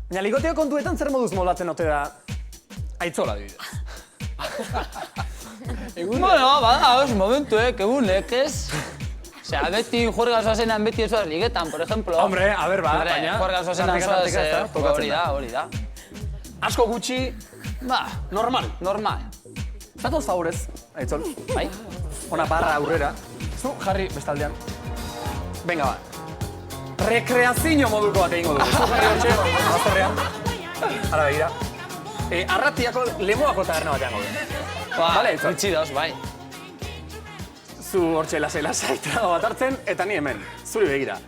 Baina ligoteo kontuetan zer moduz molatzen ote da Aitzola adibidez. Bueno, badagoz, momentuek, egunek, ez? Osea, beti juerga zoazenan beti ez doaz ligetan, por ejemplo. Hombre, a ver, ba, baina... Juerga zoazenan zoaz, hori da. Asko gutxi, normal. Zatoz favorez, Aitzol. Bai? Ona barra aurrera. Zu, jarri bestaldean. Venga, ba. Rekreazio moduko bat egingo dugu. Zu jarri hortxe, bazterrean. Ara begira. Arratiako Lemoako taberna batean gaude. Vale, itxidoz, bai. Zu hortxe lasai trago bat hartzen, eta ni hemen, zuri begira.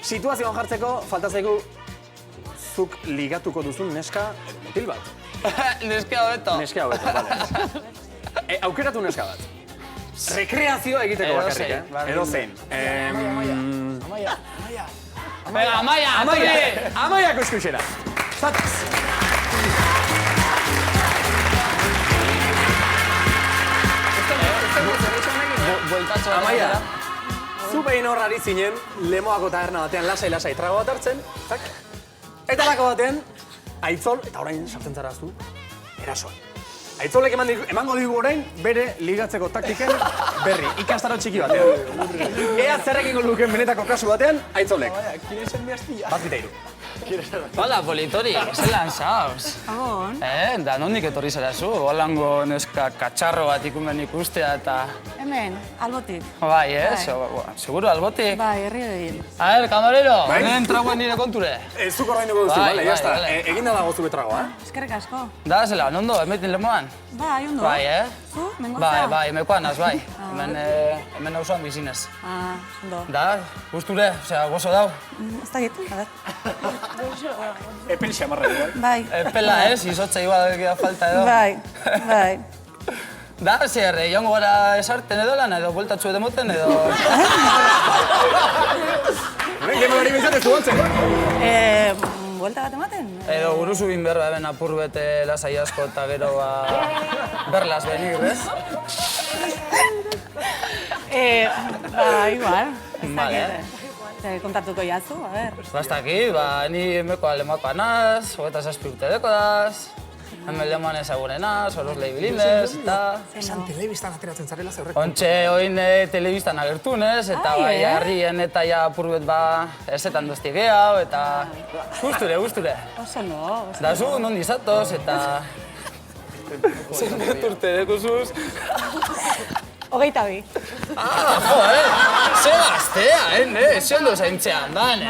Situazioan jartzeko, falta zaigu zuk ligatuko duzun neska mutil bat. Neska hobeto. Neska hobeto, bale. Aukeratu neska bat. Rekreazio egiteko bakarrik, Edo zein. Amaia. Venga, Amaia! Amaiako eskuixera. Zatoz. Amaia, zu behin horrari zinen Lemoako taberna batean lasai trago bat hartzen, eta lako batean, Aitzol, eta orain sartzen zara zu, erasoan. Aitzolek emango digu orain bere ligatzeko taktiken berri, ikastaro txiki batean. Ea zerrekingo luken benetako kasu batean, Aitzolek. Bat bita iru. Hola, Politori, zelan zauz? Agon. Da nondik etorri zara zu, holango neska katxarro bat ikumen ikustea eta... Hemen, albotik. Bai, seguro albotik. Bai, herri egin. A ver, kamarero, hemen tragoen nire konture. Zuk ordainduko duzu, bale, jazta. Eginda dago zube tragoa, Eskerrik asko. Da, zela, ondo, emetin Lemoan? Bai, ondo. Bai, Zu, mengozea? Bai, mekoanaz, bai. Hemen hausuan bizinez. Ondo. Da, guzture, osea, gozo dau. Ez da gitu, a ver. Epel xamarra igual. Bai. Pela ez, izotza igual egia falta edo. Bai. Da, zer, joango gara esarten edo lan edo, bueltatzu edo moten edo... Gemolari bezatez du gontzen. Buelta bat ematen? Edo guruzu bin berba eben apur bete lasai asko eta gero berlas benir, ez? Igual. Vale. Kontatuko jazu, a ver. Bastaki, ni emekoa Lemoakoa naz, 27 urte deko daz, hemen Lemoan ezagunenaz, oroz lehibilinez, eta... Esan telebistan ateratzen zarela zeurrek. Ontxe, oin telebistan agertunez, eta bai, herrien eta ja apurbet ezetan dozti gehiago, eta... Gusture. Oso no. Da zu, nondi zatoz, eta... Zenbat urte dekuzuz. 22. Ze gaztea, ze ondo zaintzean dan,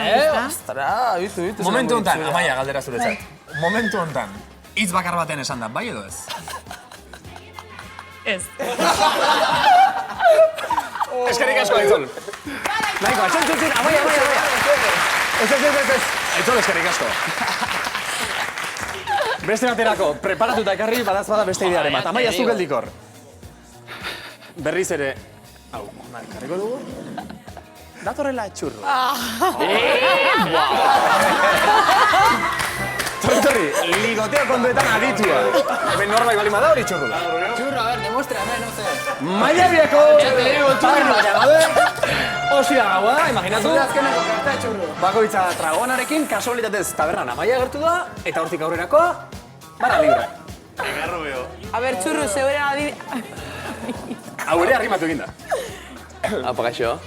Ostra, bitu. Momentu honetan, Amaia galdera zuretzat. Momentu honetan, hitz bakar batean esan da, bai edo ez? Ez. Eskerrik asko, Aitzol. Nahiko, atxon, Amaia. Ez. Aitzol, eskerrik asko. Beste baterako, preparatuta ekarri, badaz bada beste idearen bat. Amaia, zu geldikor. Berriz ere, hau, karriko dugu? Datorrela txurro. Torri, ligoteo konduetan aditua. Hemen norbait bali bada hori txurrula. Txurro, a ver, demuéstrame, no sé. Maiabiako taberna batean gaude. Osia gaua da, imaginatu. Bakoitza tragonarekin, kasualitatez tabernan Amaia agertu da, eta hortik aurrerakoa, barra libre. A ver, txurru, zeuren adi... Hau ere arrimatu egin da. Apa, gaixo.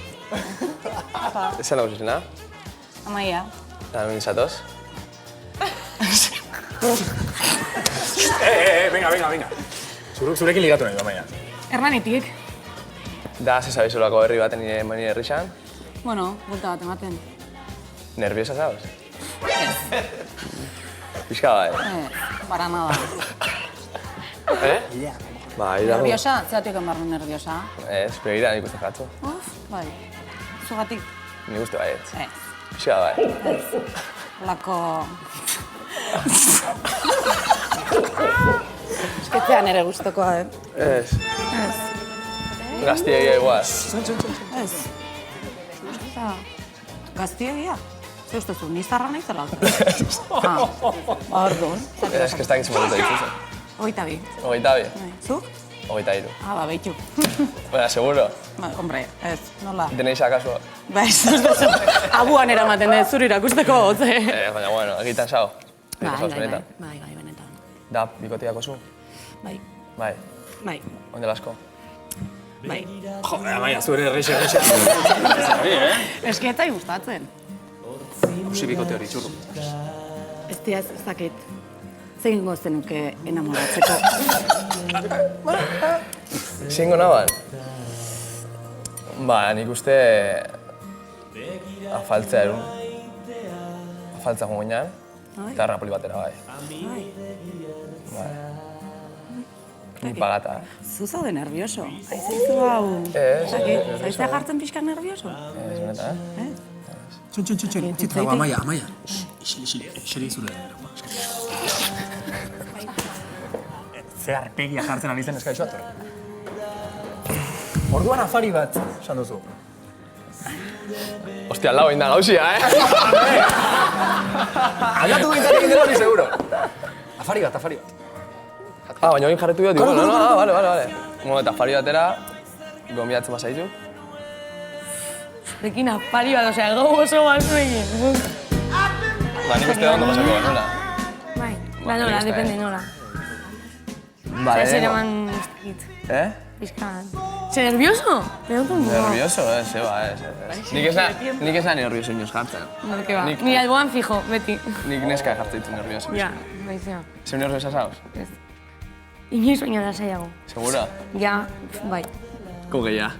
Esan nago zuzena? Amaia. Eta hemen zatoz? Venga. Zurekin ligatu nahi du, Amaia. Hermanitik. Da, ze zabizolako herri baten nire herrixan? Bueno, buelta bat ematen. Nerviosa zauz? Pixka bai. Para nada. Bai, dago. Nerviosa? Zeratik enbarru nerviosa? Ez, begira nik uste jatzu. Bai. Zugatik? Nik uste bai ez. Ez. Pixka bai. Lako... Esketzea nere guztokoa, Ez. Gaztiegia igual. Ez. Gaztiegia? Zer ustezu, nizarra nahi zela? Orduan. Ez, que ez dakit zumatuta dituzen. 22. 22. Zuk? 23. Ah, ba, behitu. Baina, seguro. Ba, hombre, ez, nola. Tenéis akaso? Ba, ez duzu. Abuan eramaten dut, zuri irakusteko hotze. Baina, bueno, egitan sao. Bai, benetan. Da, bikotiako zu? Bai, Bai, bai, onde lasko? bai. Jode, Amaia, zure erreixe. Ez que etzai gustatzen. Usi bikote hori, txurru. Ez diaz, ez dakit. Zegin goztenuke enamoratzeko. Zingo naban? Ba, nik uste... Afaltzea erun. Afaltzea jongo ginean. Eta rapoli batera, bai. Bai. Ni pagata, Zu zaude nervioso. Aizaizu hau... Ez, Zaizea jartzen pixka nervioso? Ez, benetan, eh? Txun, zitrago, Amaia. Iseri zure. Ze arpegia jartzen ari zen eskaixo ator. Orduan afari bat, esan duzu. Ostia, lau inda gauzia, eh? Aldatu gintzen egin dela hori seguro. Afari bat. Ah, baina hori jarretu dut, digo, no, vale. Bueno, eta afari batera, gombiatzen bazaitu. Zurekin afari bat, osea, gau oso bazu egin. Ba, nik uste ondo pasako, nola? Bai, ba nola, depende nola. Vale, Zer eman ez dakit, Eh? pizkan. Zer nervioso? Pregunto un poco. Nervioso, ez. Nik ez da nervioso inoz jartzen. No, que va. Nik- Ni alboan fijo, beti. Nik neska jartzen ditu nervioso. Ja, baizia. Zeu nerviosa zauz? Ez. Inoiz baino da zailago. Segura? Ja, bai. Ko gehiago.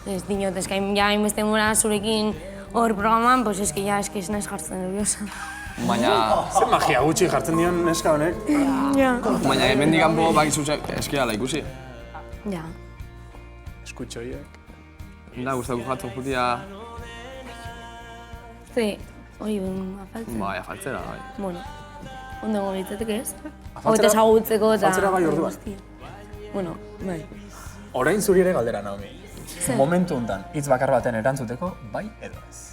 Ez dinot, ez que ja hainbeste mura zurekin hor programan, pues es que ya, es que ez naiz jartzen nerviosa. Baina... Zer magia gutxi jartzen dion neska honek. Ja. Baina hemen diganpo bakizu eskiala ikusi. Ja. Eskutxo horiek. Da, gustatu jatzen jutia... Ze, hori afaltzen. Bai, afaltzera, bai. Bueno, ondo gobitzatek ez? Afaltzera- Hogeita ezagutzeko eta... afaltzera bai orduan. Bueno, bai. Orain zuri ere galdera, Naomi. Zer? Momentu honetan, hitz bakar baten erantzuteko, bai edo ez.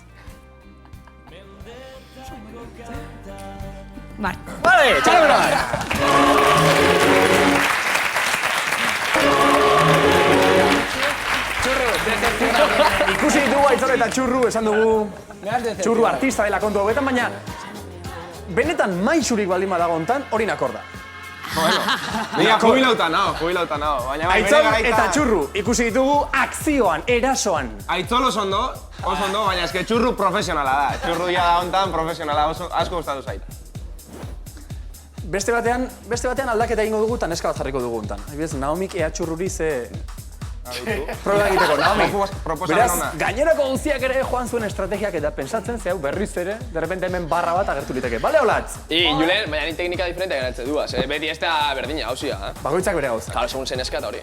Bai. Vale, txalo bera! Ikusi ditugu Aitzol eta Txurru, esan dugu Txurru artista dela kontu hauetan, baina benetan maixurik baldin badago hontan, hori nakor da. Nia, jubilauta nao, baina bai, bere Aitzol garaita... eta Txurru ikusi ditugu akzioan, erasoan. Aitzol oso ondo, baina eske txurru profesionala da. Txurru ja da hontan profesionala, oso asko gustatu zait. Beste batean aldaketa egingo dugu eta neska bat jarriko dugu hontan. Adibidez, Naomik ea Txurruri ze... Proba egiteko, Naomi. Proposamen Beraz, ona. gainerako guztiak ere joan zuen estrategiak eta pensatzen ze hau berriz ere, derrepente hemen barra bat agertu liteke. Bale, olatz? Julen, baina ni teknika diferentea geratzen duaz, beti ez da berdina, hauzia, eh? Bakoitzak bere gauza. Claro, segun zen eska eta hori.